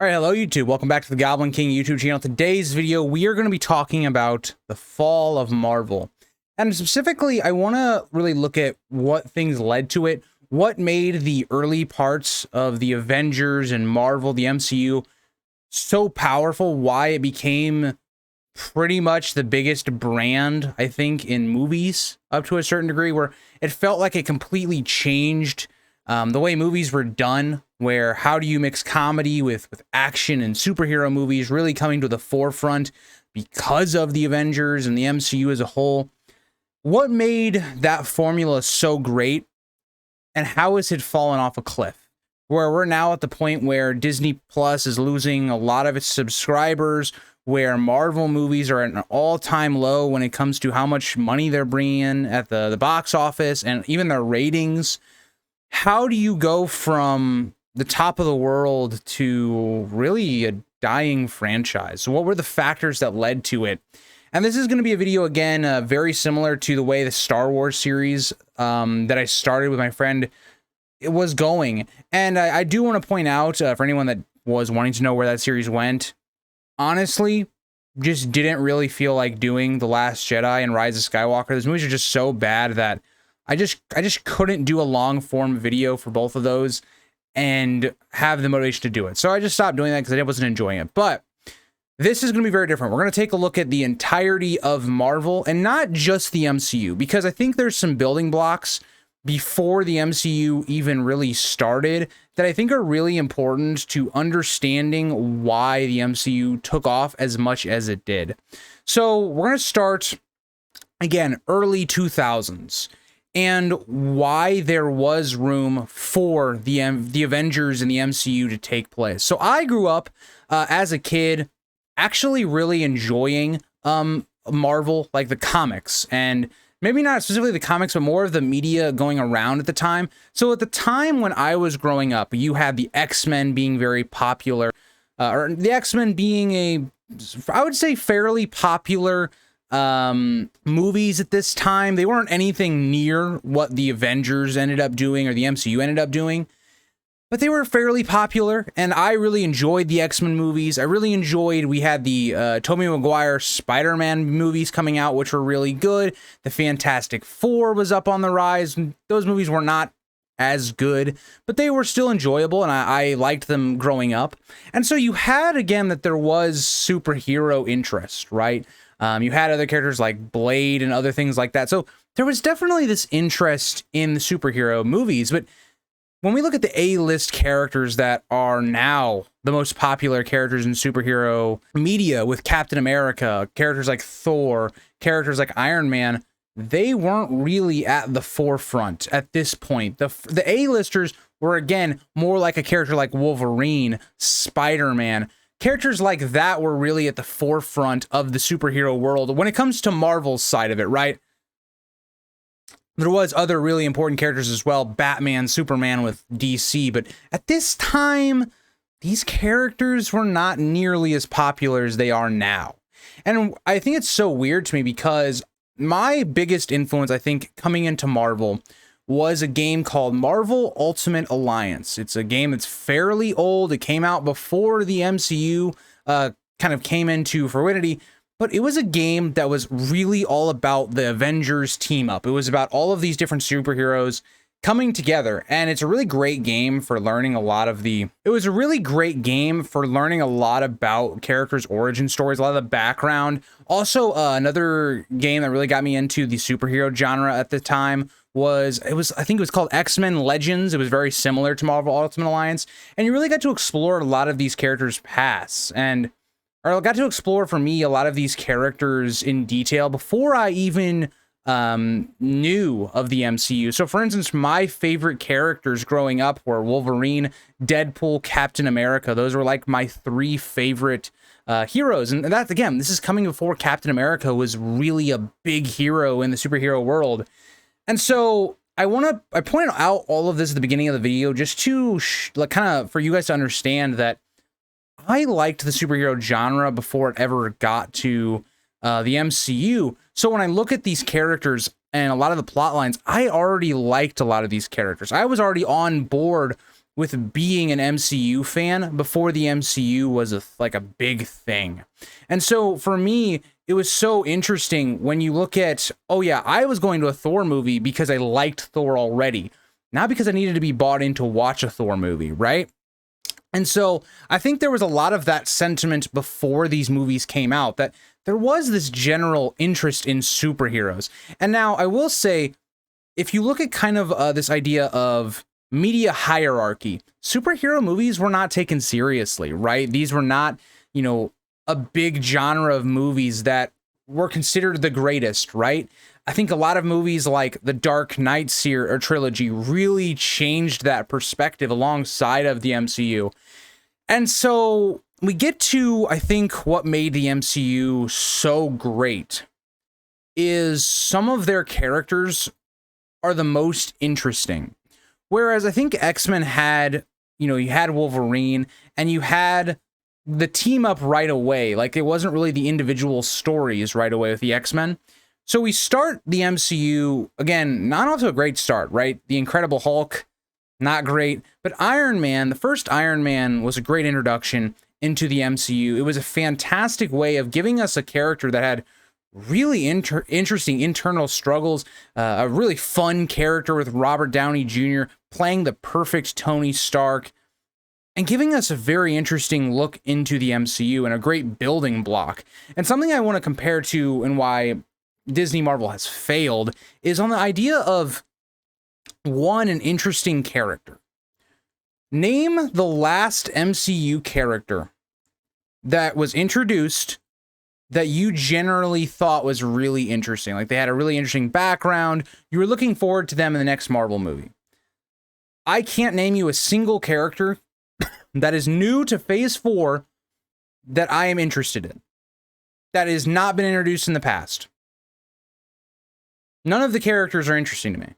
All right, hello YouTube. Welcome back to the Goblin King YouTube channel. Today's video, we are going to be talking about the fall of Marvel. And specifically, I want to really look at what things led to it, what made the early parts of the Avengers and Marvel, the MCU, so powerful, why it became pretty much the biggest brand, I think, in movies up to a certain degree, where it felt like it completely changed the way movies were done, where how do you mix comedy with action and superhero movies really coming to the forefront because of the Avengers and the MCU as a whole. What made that formula so great, and how has it fallen off a cliff? Where we're now at the point where Disney Plus is losing a lot of its subscribers, where Marvel movies are at an all-time low when it comes to how much money they're bringing in at the box office and even their ratings. How do you go from the top of the world to really a dying franchise? So what were the factors that led to it? And this is going to be a video, again, very similar to the way the Star Wars series that I started with my friend it was going. And I do want to point out, for anyone that was wanting to know where that series went, honestly, just didn't really feel like doing The Last Jedi and Rise of Skywalker. Those movies are just so bad that I just couldn't do a long form video for both of those and have the motivation to do it. So I just stopped doing that because I wasn't enjoying it. But this is going to be very different. We're going to take a look at the entirety of Marvel and not just the MCU, because I think there's some building blocks before the MCU even really started that I think are really important to understanding why the MCU took off as much as it did. So we're going to start, again, early 2000s. And why there was room for the Avengers and the MCU to take place. So I grew up as a kid actually really enjoying Marvel, like the comics, and maybe not specifically the comics, but more of the media going around at the time. So at the time when I was growing up, you had the X-Men being very popular, or the X-Men being I would say fairly popular movies at this time. They weren't anything near what the Avengers ended up doing or the MCU ended up doing, but they were fairly popular, and I really enjoyed the X-Men movies. I really enjoyed, we had the Tobey Maguire Spider-Man movies coming out, which were really good. The Fantastic Four was up on the rise. Those movies were not as good, but they were still enjoyable, and I liked them growing up. And so you had, again, that there was superhero interest, right? You had other characters like Blade and other things like that. So there was definitely this interest in the superhero movies. But when we look at the A-list characters that are now the most popular characters in superhero media, with Captain America, characters like Thor, characters like Iron Man, they weren't really at the forefront at this point. The A-listers were, again, more like a character like Wolverine, Spider-Man. Characters like that were really at the forefront of the superhero world when it comes to Marvel's side of it, right? There was other really important characters as well, Batman, Superman with DC, but at this time, these characters were not nearly as popular as they are now. And I think it's so weird to me because my biggest influence, I think, coming into Marvel was a game called Marvel Ultimate Alliance. It's a game that's fairly old. It came out before the MCU kind of came into fluidity, but it was a game that was really all about the Avengers team up. It was about all of these different superheroes coming together, and it's a really great game for learning a lot of the... It was a really great game for learning a lot about characters' origin stories, a lot of the background. Also, another game that really got me into the superhero genre at the time I think it was called X-Men Legends. It was very similar to Marvel Ultimate Alliance, and you really got to explore a lot of these characters' pasts, or got to explore, for me, a lot of these characters in detail before I even knew of the MCU. So, for instance, my favorite characters growing up were Wolverine, Deadpool, Captain America. Those were like my three favorite heroes, and that's, again, this is coming before Captain America was really a big hero in the superhero world. And so I pointed out all of this at the beginning of the video just to kind of for you guys to understand that I liked the superhero genre before it ever got to the MCU. So when I look at these characters and a lot of the plot lines, I already liked a lot of these characters. I was already on board with being an MCU fan before the MCU was like a big thing. And so for me, it was so interesting when you look at, oh yeah, I was going to a Thor movie because I liked Thor already, not because I needed to be bought in to watch a Thor movie, right? And so I think there was a lot of that sentiment before these movies came out, that there was this general interest in superheroes. And now I will say, if you look at kind of this idea of media hierarchy, superhero movies were not taken seriously, right? These were not, you know, a big genre of movies that were considered the greatest, right? I think a lot of movies like the Dark Knight trilogy really changed that perspective alongside of the MCU. And so we get to, I think, what made the MCU so great is some of their characters are the most interesting. Whereas I think X-Men had, you know, you had Wolverine and you had the team up right away. Like, it wasn't really the individual stories right away with the X-Men. So we start the MCU, again, not off to a great start, right? The Incredible Hulk, not great. But Iron Man, the first Iron Man was a great introduction into the MCU. It was a fantastic way of giving us a character that had really interesting internal struggles, a really fun character with Robert Downey Jr. playing the perfect Tony Stark, and giving us a very interesting look into the MCU and a great building block. And something I want to compare to and why Disney Marvel has failed is on the idea of, one, an interesting character. Name the last MCU character that was introduced that you generally thought was really interesting. Like, they had a really interesting background. You were looking forward to them in the next Marvel movie. I can't name you a single character that is new to Phase 4 that I am interested in, that has not been introduced in the past. None of the characters are interesting to me.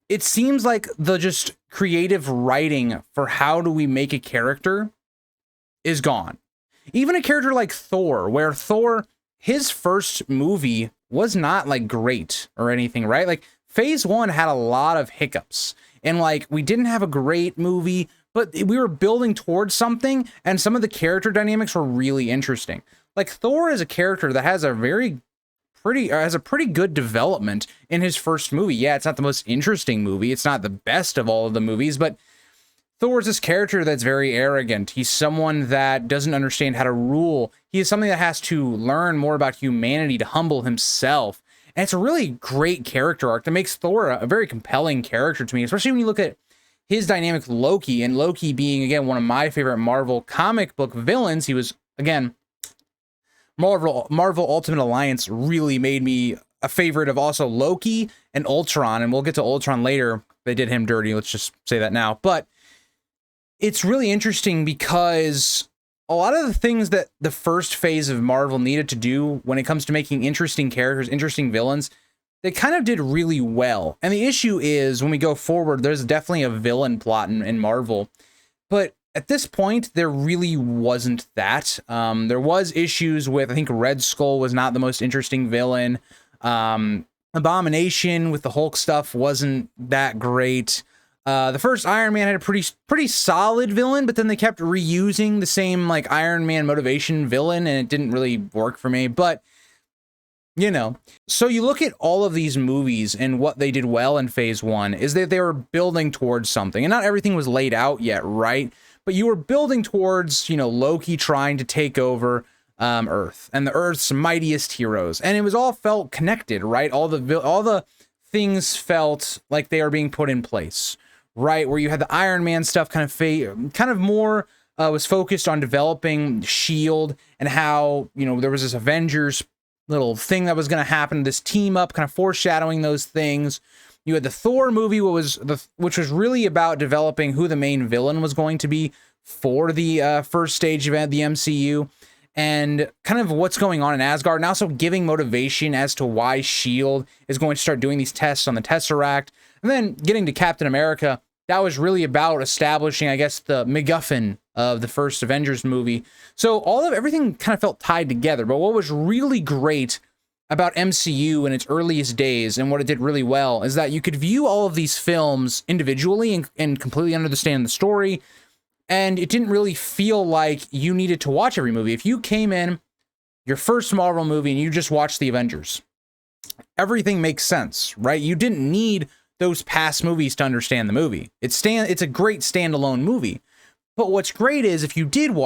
It seems like the just creative writing for how do we make a character is gone. Even a character like Thor, where Thor, his first movie was not like great or anything, right? Like, Phase 1 had a lot of hiccups. And like, we didn't have a great movie, but we were building towards something, and some of the character dynamics were really interesting. Like, Thor is a character that has a pretty good development in his first movie. Yeah, it's not the most interesting movie. It's not the best of all of the movies, but Thor's this character that's very arrogant. He's someone that doesn't understand how to rule. He is something that has to learn more about humanity to humble himself. And it's a really great character arc that makes Thor a very compelling character to me, especially when you look at his dynamic with Loki, and Loki being, again, one of my favorite Marvel comic book villains. He was, again, Marvel Ultimate Alliance really made me a favorite of also Loki and Ultron, and we'll get to Ultron later. They did him dirty, let's just say that now. But it's really interesting because a lot of the things that the first phase of Marvel needed to do when it comes to making interesting characters, interesting villains, they kind of did really well. And the issue is, when we go forward, there's definitely a villain plot in Marvel. But at this point, there really wasn't that. There was issues with, I think Red Skull was not the most interesting villain. Abomination with the Hulk stuff wasn't that great. The first Iron Man had a pretty solid villain, but then they kept reusing the same like Iron Man motivation villain, and it didn't really work for me. But, you know, so you look at all of these movies, and what they did well in Phase 1 is that they were building towards something, and not everything was laid out yet, right? But you were building towards, you know, Loki trying to take over Earth and the Earth's mightiest heroes, and it was all felt connected, right? All the things felt like they are being put in place. Right, where you had the Iron Man stuff kind of more was focused on developing S.H.I.E.L.D. and how, you know, there was this Avengers little thing that was going to happen, this team up, kind of foreshadowing those things. You had the Thor movie, which was really about developing who the main villain was going to be for the first stage event, the MCU, and kind of what's going on in Asgard, and also giving motivation as to why S.H.I.E.L.D. is going to start doing these tests on the Tesseract. And then getting to Captain America, that was really about establishing, I guess, the MacGuffin of the first Avengers movie. So everything kind of felt tied together. But what was really great about MCU in its earliest days and what it did really well is that you could view all of these films individually and completely understand the story. And it didn't really feel like you needed to watch every movie. If you came in your first Marvel movie and you just watched the Avengers, everything makes sense, right? You didn't need those past movies to understand the movie. It's a great standalone movie. But what's great is if you did,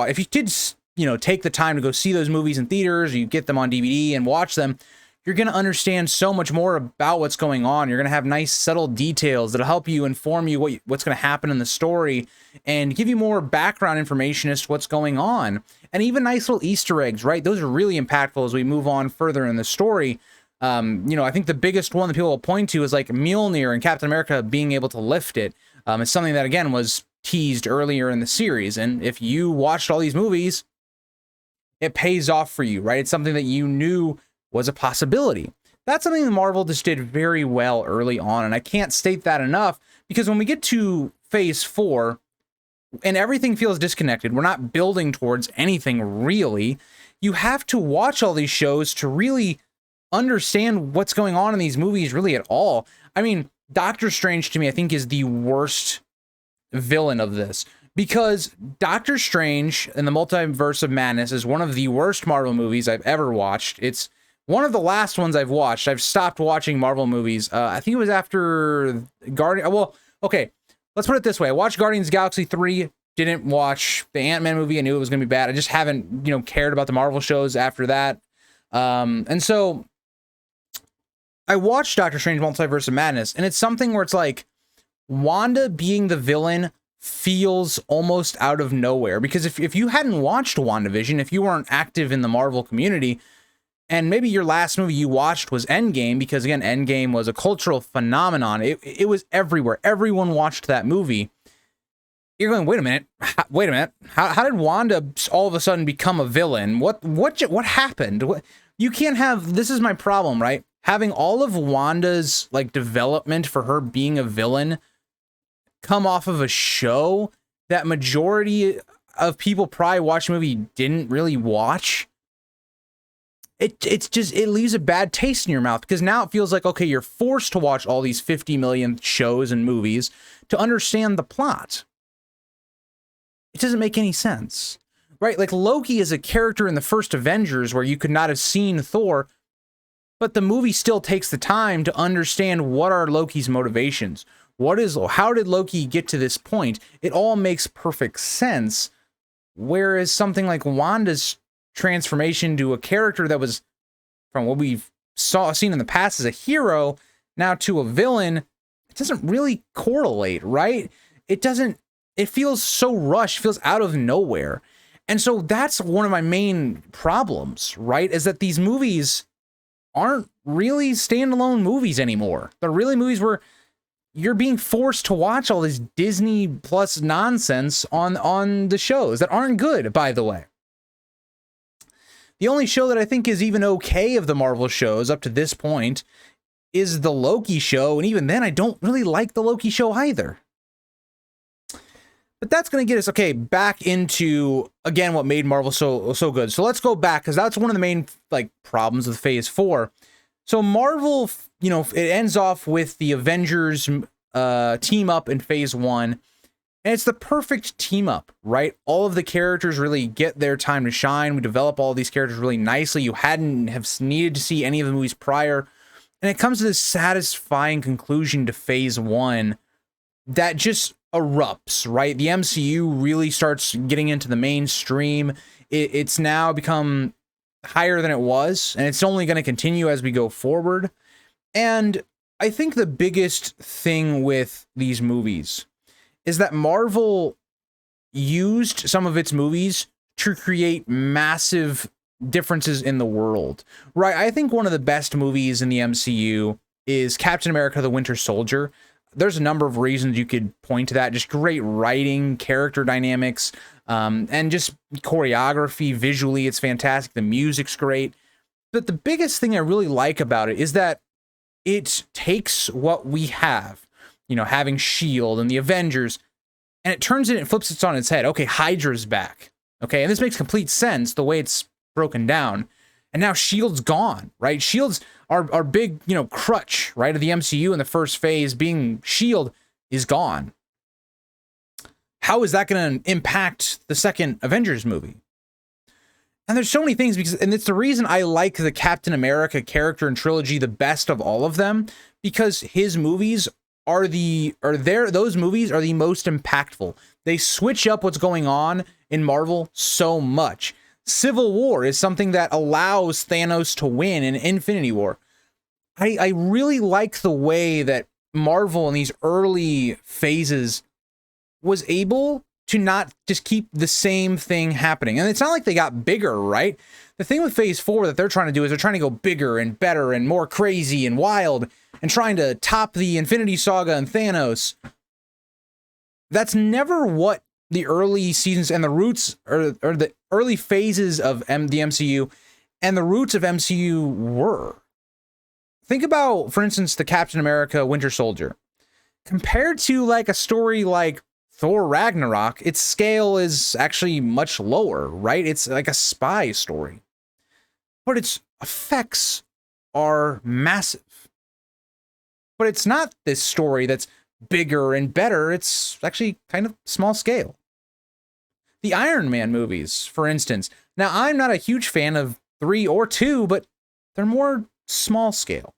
take the time to go see those movies in theaters, or you get them on DVD and watch them, you're going to understand so much more about what's going on. You're going to have nice, subtle details that'll help you inform you what's going to happen in the story and give you more background information as to what's going on. And even nice little Easter eggs, right? Those are really impactful as we move on further in the story. I think the biggest one that people will point to is like Mjolnir and Captain America being able to lift it. It's something that, again, was teased earlier in the series. And if you watched all these movies, it pays off for you, right? It's something that you knew was a possibility. That's something that Marvel just did very well early on, and I can't state that enough, because when we get to Phase 4, and everything feels disconnected, we're not building towards anything really, you have to watch all these shows to really understand what's going on in these movies really at all. I mean, Doctor Strange, to me, I think is the worst villain of this, because Doctor Strange and the Multiverse of Madness is one of the worst Marvel movies I've ever watched. It's one of the last ones I've watched. I've stopped watching Marvel movies. I think it was after Guardian. Well, okay, let's put it this way. I watched Guardians of the Galaxy 3, didn't watch the Ant-Man movie. I knew it was going to be bad. I just haven't, cared about the Marvel shows after that. And so I watched Doctor Strange Multiverse of Madness, and it's something where it's like Wanda being the villain feels almost out of nowhere, because if you hadn't watched WandaVision, if you weren't active in the Marvel community, and maybe your last movie you watched was Endgame, because again, Endgame was a cultural phenomenon. It was everywhere. Everyone watched that movie. You're going, wait a minute. How did Wanda all of a sudden become a villain? What happened? You can't have, this is my problem, right? Having all of Wanda's development for her being a villain come off of a show that majority of people probably watching the movie didn't really watch. It leaves a bad taste in your mouth, because now it feels like, okay, you're forced to watch all these 50 million shows and movies to understand the plot. It doesn't make any sense, right? Like Loki is a character in the first Avengers where you could not have seen Thor, but the movie still takes the time to understand what are Loki's motivations. How did Loki get to this point? It all makes perfect sense. Whereas something like Wanda's transformation to a character that was, from what we've seen in the past, as a hero, now to a villain, it doesn't really correlate, right? It feels so rushed, feels out of nowhere. And so that's one of my main problems, right? Is that these movies aren't really standalone movies anymore. They're really movies where you're being forced to watch all this Disney Plus nonsense on the shows that aren't good, by the way. The only show that I think is even okay of the Marvel shows up to this point is the Loki show, and even then I don't really like the Loki show either. But that's going to get us, okay, back into, again, what made Marvel so good. So let's go back, because that's one of the main problems with Phase 4. So Marvel, it ends off with the Avengers team up in Phase 1. And it's the perfect team up, right? All of the characters really get their time to shine. We develop all these characters really nicely. You hadn't have needed to see any of the movies prior. And it comes to this satisfying conclusion to Phase 1 that just erupts, right? The MCU really starts getting into the mainstream. It's now become higher than it was, and it's only going to continue as we go forward. And I think the biggest thing with these movies is that Marvel used some of its movies to create massive differences in the world, right? I think one of the best movies in the MCU is Captain America: The Winter Soldier. There's a number of reasons you could point to that. Just great writing, character dynamics, and just choreography. Visually, it's fantastic. The music's great. But the biggest thing I really like about it is that it takes what we have, having S.H.I.E.L.D. and the Avengers, and it turns it and flips it on its head. Okay, Hydra's back. Okay, and this makes complete sense the way it's broken down. And now Shield's gone, right? Shield's our big, crutch, right, of the MCU in the first phase, being Shield, is gone. How is that going to impact the second Avengers movie? And there's so many things, and it's the reason I like the Captain America character and trilogy the best of all of them, because his movies those movies are the most impactful. They switch up what's going on in Marvel so much. Civil War is something that allows Thanos to win in Infinity War. I really like the way that Marvel in these early phases was able to not just keep the same thing happening. And it's not like they got bigger, right? The thing with phase 4 that they're trying to do is they're trying to go bigger and better and more crazy and wild and trying to top the Infinity Saga and Thanos. That's never what the early seasons and the roots or the early phases of the MCU and the roots of MCU were. Think about, for instance, the Captain America Winter Soldier. Compared to like a story like Thor Ragnarok, its scale is actually much lower, right? It's like a spy story. But its effects are massive. But it's not this story that's bigger and better. It's actually kind of small scale. The Iron Man movies, for instance. Now, I'm not a huge fan of 3 or 2, but they're more small scale,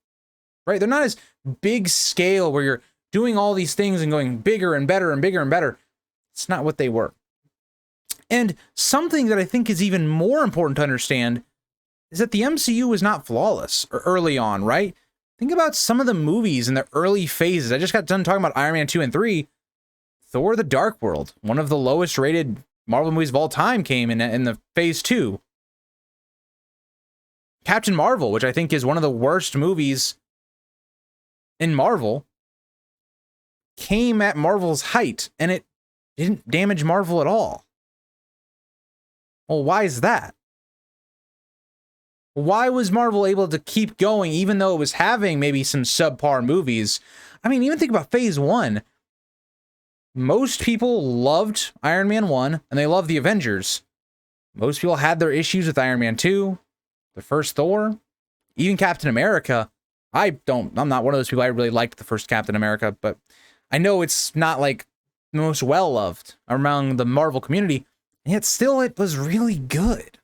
right? They're not as big scale where you're doing all these things and going bigger and better and bigger and better. It's not what they were. And something that I think is even more important to understand is that the MCU was not flawless early on, right? Think about some of the movies in the early phases. I just got done talking about Iron Man 2 and 3. Thor: The Dark World, one of the lowest rated Marvel movies of all time, came in the phase 2. Captain Marvel, which I think is one of the worst movies in Marvel, came at Marvel's height, and it didn't damage Marvel at all. Well, why is that? Why was Marvel able to keep going even though it was having maybe some subpar movies? I mean, even think about phase 1. Most people loved Iron Man 1, and they loved the Avengers. Most people had their issues with Iron Man 2, the first Thor, even Captain America. I'm not one of those people. I really liked the first Captain America, but I know it's not like the most well-loved among the Marvel community, and yet still it was really good.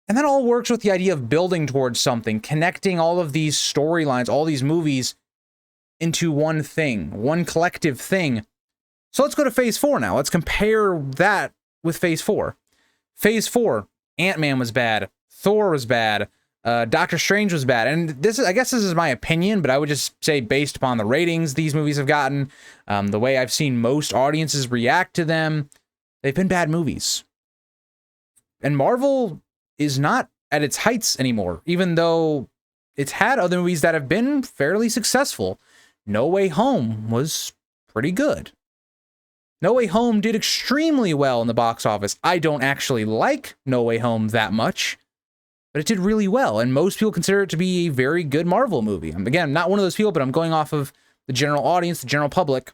And that all works with the idea of building towards something, connecting all of these storylines, all these movies into one thing, one collective thing. So let's go to phase 4 now. Let's compare that with phase 4. Phase 4, Ant-Man was bad, Thor was bad, Doctor Strange was bad. And I guess this is my opinion, but I would just say based upon the ratings these movies have gotten, the way I've seen most audiences react to them, they've been bad movies. And Marvel is not at its heights anymore, even though it's had other movies that have been fairly successful. No Way Home was pretty good. No Way Home did extremely well in the box office. I don't actually like No Way Home that much, but it did really well, and most people consider it to be a very good Marvel movie. Again, not one of those people, but I'm going off of the general audience, the general public.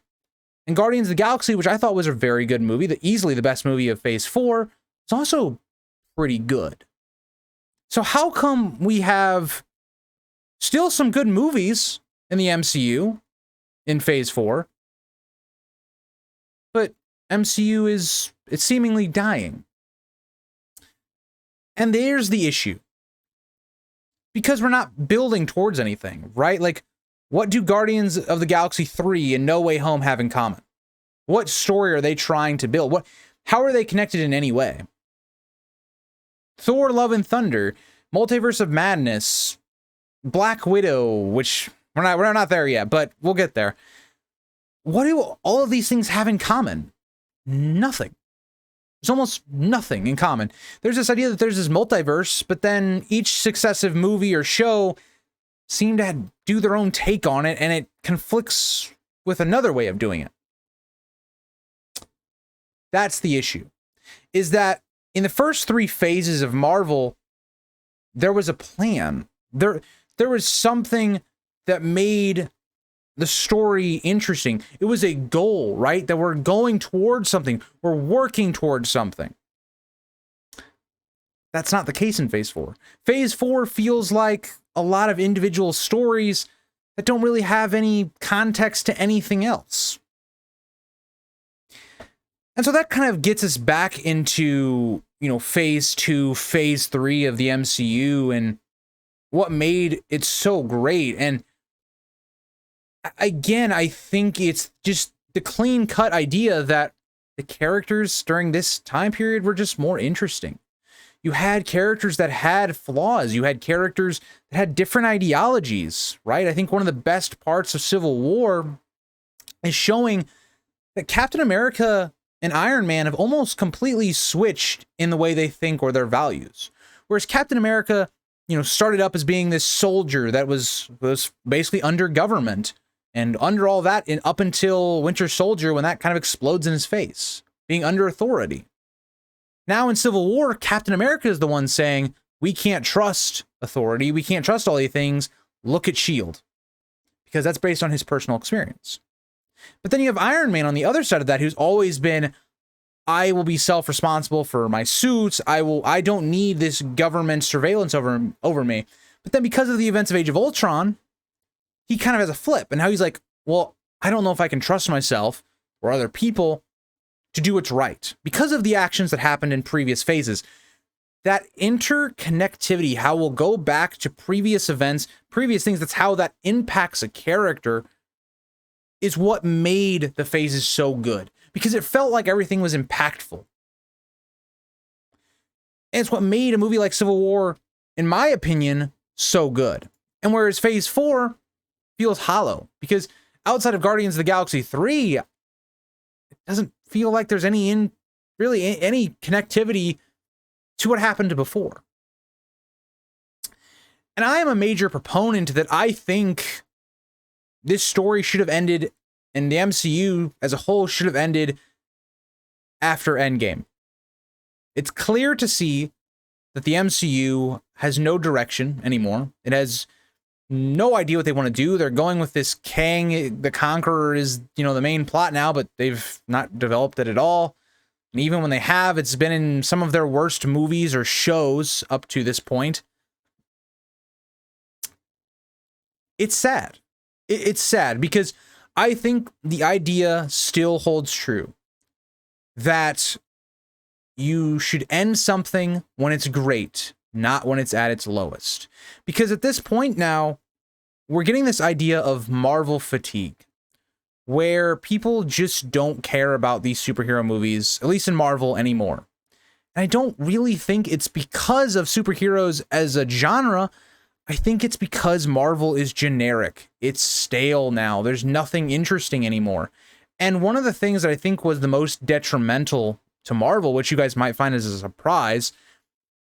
And Guardians of the Galaxy, which I thought was a very good movie, easily the best movie of phase 4, is also pretty good. So how come we have still some good movies in the MCU in phase 4, but MCU it's seemingly dying? And there's the issue. Because we're not building towards anything, right? Like, what do Guardians of the Galaxy 3 and No Way Home have in common? What story are they trying to build? How are they connected in any way? Thor: Love and Thunder, Multiverse of Madness, Black Widow, which we're not there yet, but we'll get there. What do all of these things have in common? Nothing. There's almost nothing in common. There's this idea that there's this multiverse, but then each successive movie or show seem to do their own take on it, and it conflicts with another way of doing it. That's the issue. Is that in the first 3 phases of Marvel, there was a plan. There was something that made the story interesting. It was a goal, right? That we're going towards something. We're working towards something. That's not the case in Phase 4. Phase 4 feels like a lot of individual stories that don't really have any context to anything else. And so that kind of gets us back into, Phase 2, Phase 3 of the MCU and what made it so great. And again, I think it's just the clean-cut idea that the characters during this time period were just more interesting. You had characters that had flaws. You had characters that had different ideologies, right? I think one of the best parts of Civil War is showing that Captain America and Iron Man have almost completely switched in the way they think or their values. Whereas Captain America, started up as being this soldier that was basically under government and under all that up until Winter Soldier, when that kind of explodes in his face, being under authority. Now in Civil War, Captain America is the one saying, we can't trust authority. We can't trust all these things. Look at S.H.I.E.L.D. Because that's based on his personal experience. But then you have Iron Man on the other side of that, who's always been, I will be self-responsible for my suits. I don't need this government surveillance over me. But then because of the events of Age of Ultron, he kind of has a flip. And now he's like, well, I don't know if I can trust myself or other people to do what's right because of the actions that happened in previous phases. That interconnectivity, how we'll go back to previous events, previous things, that's how that impacts a character, is what made the phases so good, because it felt like everything was impactful. And it's what made a movie like Civil War, in my opinion, so good. And whereas Phase 4 feels hollow, because outside of Guardians of the Galaxy 3, it doesn't feel like there's any connectivity to what happened before. And I am a major proponent that I think this story should have ended, and the MCU as a whole should have ended after Endgame. It's clear to see that the MCU has no direction anymore. It has no idea what they want to do. They're going with this Kang the Conqueror is, the main plot now, but they've not developed it at all. And even when they have, it's been in some of their worst movies or shows up to this point. It's sad. It's sad because I think the idea still holds true that you should end something when it's great, not when it's at its lowest. Because at this point now, we're getting this idea of Marvel fatigue, where people just don't care about these superhero movies, at least in Marvel, anymore. And I don't really think it's because of superheroes as a genre. I think it's because Marvel is generic. It's stale now. There's nothing interesting anymore. And one of the things that I think was the most detrimental to Marvel, which you guys might find as a surprise,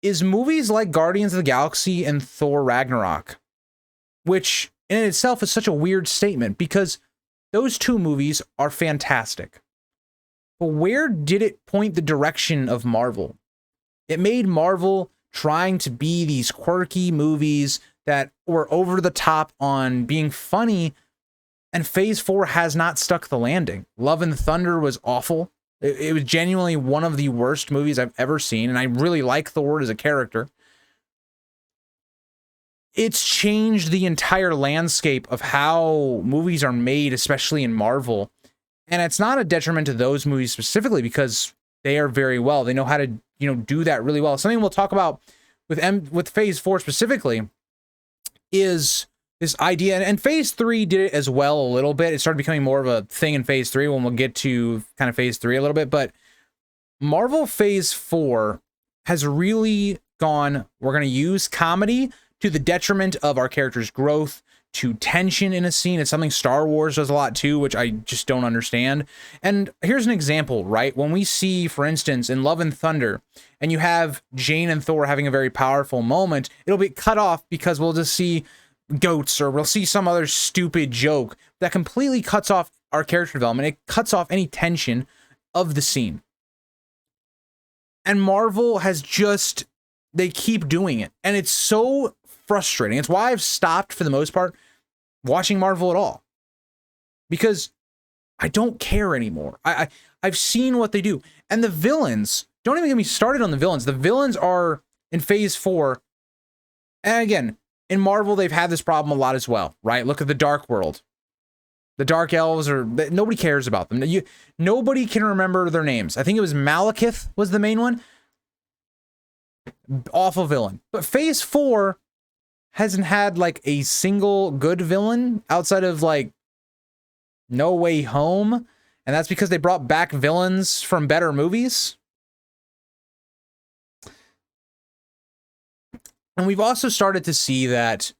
is movies like Guardians of the Galaxy and Thor Ragnarok, which in itself is such a weird statement because those two movies are fantastic. But where did it point the direction of Marvel? It made Marvel trying to be these quirky movies that were over the top on being funny, and Phase 4 has not stuck the landing. Love and Thunder was awful. It was genuinely one of the worst movies I've ever seen, and I really like Thor as a character. It's changed the entire landscape of how movies are made, especially in Marvel, and it's not a detriment to those movies specifically because they are very well. They know how to, do that really well. Something we'll talk about with Phase 4 specifically is this idea, and Phase 3 did it as well a little bit. It started becoming more of a thing in Phase 3 when we'll get to kind of Phase 3 a little bit, but Marvel Phase 4 has really gone, we're going to use comedy to the detriment of our character's growth, to tension in a scene. It's something Star Wars does a lot too, which I just don't understand. And here's an example, right? When we see, for instance, in Love and Thunder, and you have Jane and Thor having a very powerful moment, it'll be cut off because we'll just see goats or we'll see some other stupid joke that completely cuts off our character development. It cuts off any tension of the scene. And Marvel has just, they keep doing it. And it's so frustrating. It's why I've stopped, for the most part, watching Marvel at all. Because I don't care anymore. I've seen what they do. And the villains, don't even get me started on the villains. The villains are in Phase 4, and again, in Marvel, they've had this problem a lot as well, right? Look at the Dark World. The Dark Elves nobody cares about them. Nobody can remember their names. I think it was Malekith was the main one. Awful villain. But Phase 4 hasn't had like a single good villain outside of like No Way Home. And that's because they brought back villains from better movies. And we've also started to see that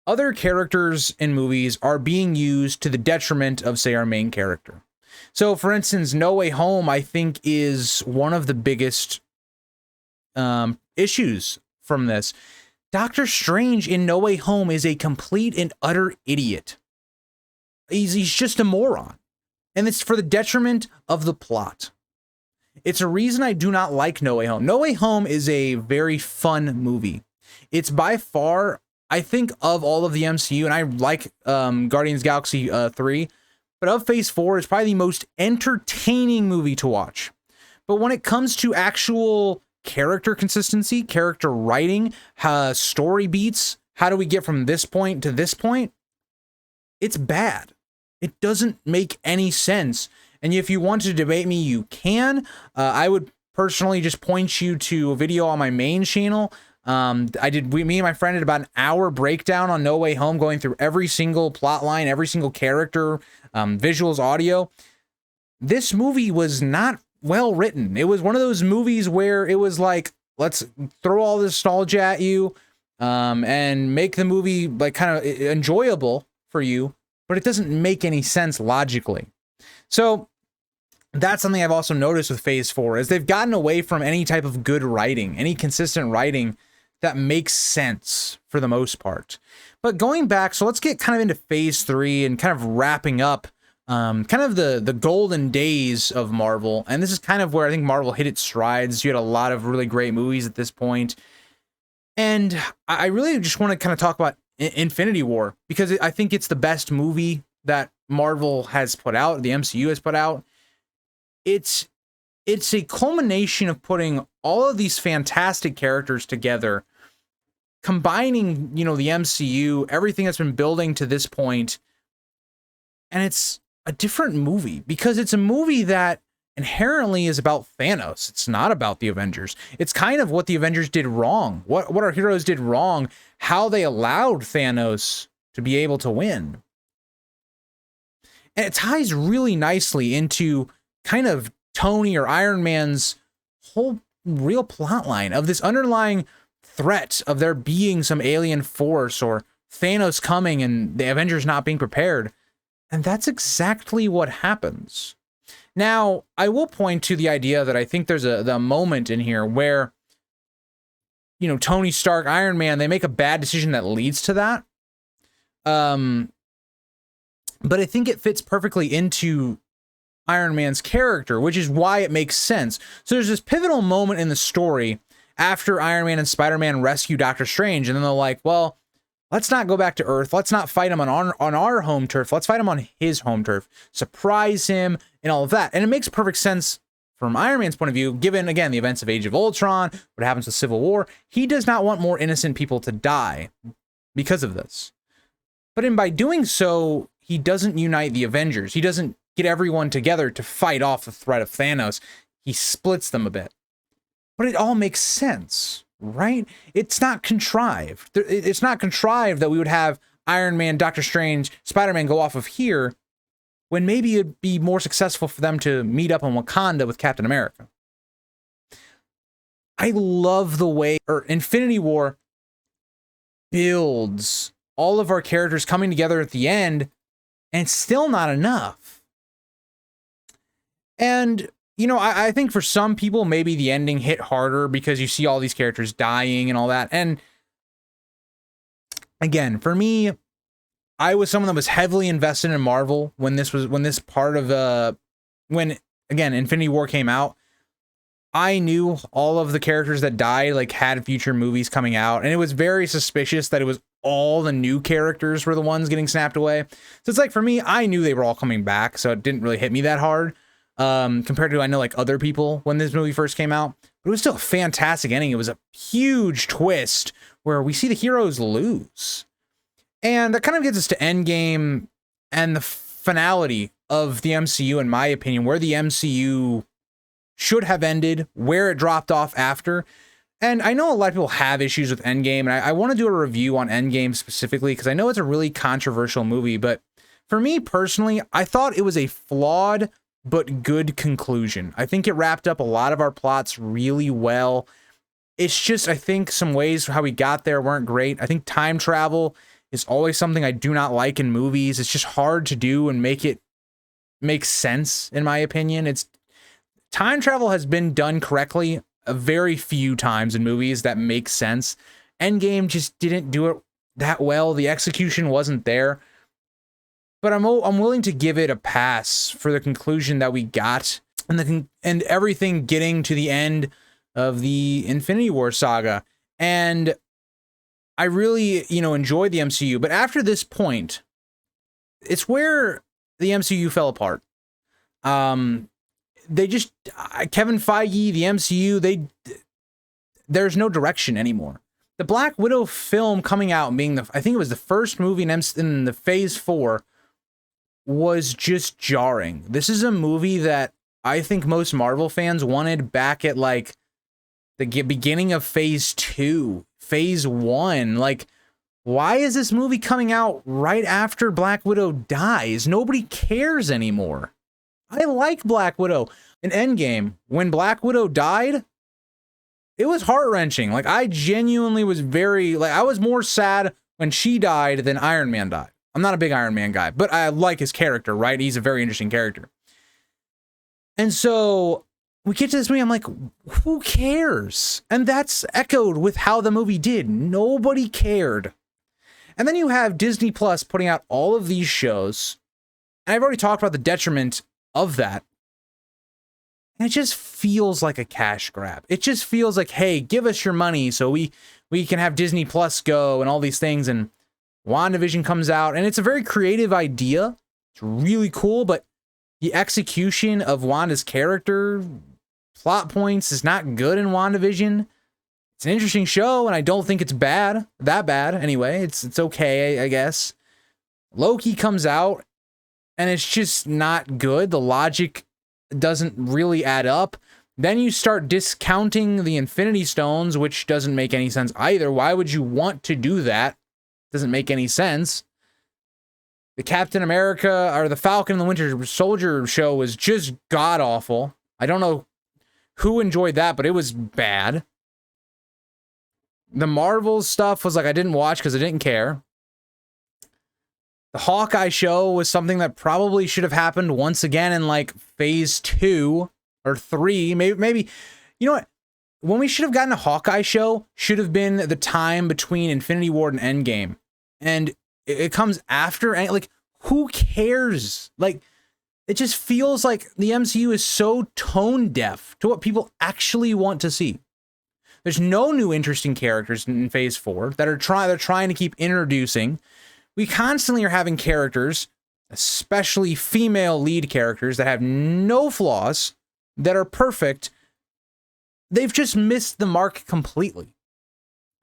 other characters in movies are being used to the detriment of, say, our main character. So, for instance, No Way Home, I think, is one of the biggest issues from this. Doctor Strange in No Way Home is a complete and utter idiot. He's just a moron. And it's for the detriment of the plot. It's a reason I do not like No Way Home. No Way Home is a very fun movie. It's by far, I think, of all of the MCU, and I like Guardians of the Galaxy 3, but of Phase 4, it's probably the most entertaining movie to watch. But when it comes to actual character consistency, character writing, story beats, how do we get from this point to this point? It's bad. It doesn't make any sense. And if you want to debate me, you can. I would personally just point you to a video on my main channel. Me and my friend did about an hour breakdown on No Way Home, going through every single plot line, every single character, visuals, audio. This movie was not well written. It was one of those movies where it was like, let's throw all this nostalgia at you, and make the movie like kind of enjoyable for you, but it doesn't make any sense logically. So that's something I've also noticed with Phase 4, is they've gotten away from any type of good writing, any consistent writing that makes sense for the most part. But going back, so let's get kind of into Phase 3 and kind of wrapping up kind of the golden days of Marvel. And this is kind of where I think Marvel hit its strides. You had a lot of really great movies at this point. And I really just want to kind of talk about Infinity War, because I think it's the best movie that Marvel has put out, the MCU has put out. It's a culmination of putting all of these fantastic characters together, combining, the MCU, everything that's been building to this point, and it's a different movie because it's a movie that inherently is about Thanos. It's not about the Avengers. It's kind of what the Avengers did wrong, what our heroes did wrong, how they allowed Thanos to be able to win. And it ties really nicely into kind of Tony or Iron Man's whole real plot line of this underlying threat of there being some alien force or Thanos coming and the Avengers not being prepared. And that's exactly what happens. Now, I will point to the idea that I think there's the moment in here where, Tony Stark, Iron Man, they make a bad decision that leads to that. But I think it fits perfectly into Iron Man's character, which is why it makes sense. So there's this pivotal moment in the story after Iron Man and Spider-Man rescue Doctor Strange, and then they're like, well, let's not go back to Earth. Let's not fight him on our home turf. Let's fight him on his home turf. Surprise him and all of that. And it makes perfect sense from Iron Man's point of view, given, again, the events of Age of Ultron, what happens with Civil War. He does not want more innocent people to die because of this. But by doing so, he doesn't unite the Avengers. He doesn't get everyone together to fight off the threat of Thanos. He splits them a bit. But it all makes sense, right? It's not contrived. It's not contrived that we would have Iron Man, Doctor Strange, Spider-Man go off of here when maybe it'd be more successful for them to meet up on Wakanda with Captain America. I love the way Infinity War builds all of our characters coming together at the end, and it's still not enough. And, I think for some people, maybe the ending hit harder because you see all these characters dying and all that. And again, for me, I was someone that was heavily invested in Marvel when Infinity War came out. I knew all of the characters that died, had future movies coming out, and it was very suspicious that it was all the new characters were the ones getting snapped away. So it's for me, I knew they were all coming back, so it didn't really hit me that hard. compared to, I know, like other people when this movie first came out. But it was still a fantastic ending. It was a huge twist where we see the heroes lose. And that kind of gets us to Endgame and the finality of the MCU, in my opinion, where the MCU should have ended, where it dropped off after. And I know a lot of people have issues with Endgame, and I want to do a review on Endgame specifically because I know it's a really controversial movie, but for me personally, I thought it was a flawed but good conclusion. I think it wrapped up a lot of our plots really well. It's just, I think some ways how we got there weren't great. I think time travel is always something I do not like in movies. It's just hard to do and make it make sense, in my opinion. Time travel has been done correctly a very few times in movies that make sense. Endgame just didn't do it that well. The execution wasn't there. But I'm willing to give it a pass for the conclusion that we got and everything getting to the end of the Infinity War saga. And I really, enjoyed the MCU. But after this point, it's where the MCU fell apart. Kevin Feige, the MCU, there's no direction anymore. The Black Widow film coming out and being I think it was the first movie in the Phase 4 was just jarring. This is a movie that I think most Marvel fans wanted back at like the beginning of Phase 2, Phase 1. Like, why is this movie coming out right after Black Widow dies? Nobody cares anymore. I like Black Widow. In Endgame, when Black Widow died, it was heart-wrenching. Like, I genuinely was I was more sad when she died than Iron Man died. I'm not a big Iron Man guy, but I like his character, right? He's a very interesting character. And so we get to this movie, I'm like, who cares? And that's echoed with how the movie did. Nobody cared. And then you have Disney Plus putting out all of these shows. And I've already talked about the detriment of that. And it just feels like a cash grab. It just feels like, hey, give us your money so we can have Disney Plus go and all these things. And WandaVision comes out, and it's a very creative idea. It's really cool, but the execution of Wanda's character, plot points, is not good in WandaVision. It's an interesting show, and I don't think it's that bad anyway. It's okay, I guess. Loki comes out, and it's just not good. The logic doesn't really add up. Then you start discounting the Infinity Stones, which doesn't make any sense either. Why would you want to do that? Doesn't make any sense. The Captain America or the Falcon and the Winter Soldier show was just god-awful. I don't know who enjoyed that, but it was bad. The Marvel stuff was like I didn't watch because I didn't care. The Hawkeye show was something that probably should have happened once again in like Phase 2 or 3. Maybe, you know what? When we should have gotten a Hawkeye show should have been the time between Infinity War and Endgame. And it comes after, and like, who cares? Like, it just feels like the MCU is so tone deaf to what people actually want to see. There's no new interesting characters in Phase 4 that they're trying to keep introducing. We constantly are having characters, especially female lead characters, that have no flaws, that are perfect. They've just missed the mark completely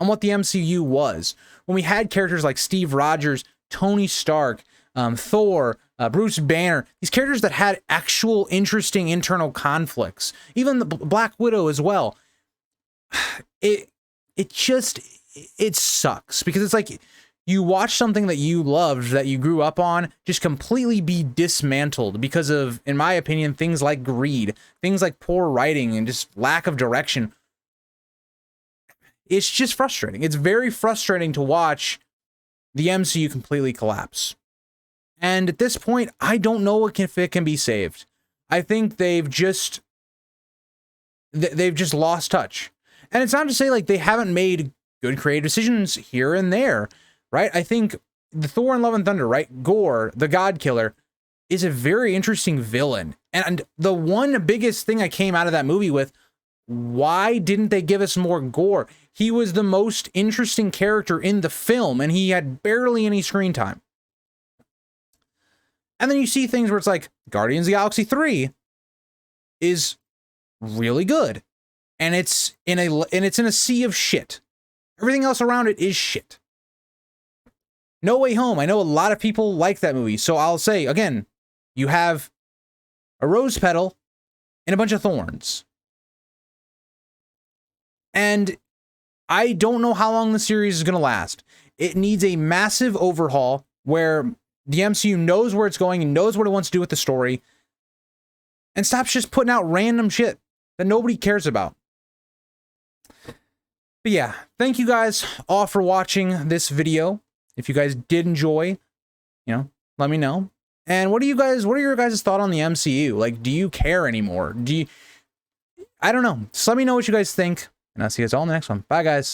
on what the MCU was. When we had characters like Steve Rogers, Tony Stark, Thor, Bruce Banner, these characters that had actual interesting internal conflicts, even the Black Widow as well. It sucks because it's like you watch something that you loved, that you grew up on, just completely be dismantled because of, in my opinion, things like greed, things like poor writing and just lack of direction. It's just frustrating. It's very frustrating to watch the MCU completely collapse. And at this point, I don't know if it can be saved. I think they've just lost touch. And it's not to say like they haven't made good creative decisions here and there, right? I think the Thor and Love and Thunder, right? Gore, the God Killer, is a very interesting villain. And the one biggest thing I came out of that movie with, why didn't they give us more Gore? He was the most interesting character in the film, and he had barely any screen time. And then you see things where it's like Guardians of the Galaxy 3, is really good. And it's in a sea of shit. Everything else around it is shit. No Way Home. I know a lot of people like that movie. So I'll say again, you have a rose petal and a bunch of thorns. And I don't know how long the series is going to last. It needs a massive overhaul where the MCU knows where it's going and knows what it wants to do with the story and stops just putting out random shit that nobody cares about. But yeah, thank you guys all for watching this video. If you guys did enjoy, let me know. And what are your guys' thoughts on the MCU? Like, do you care anymore? I don't know. Just let me know what you guys think, and I'll see you guys all in the next one. Bye, guys.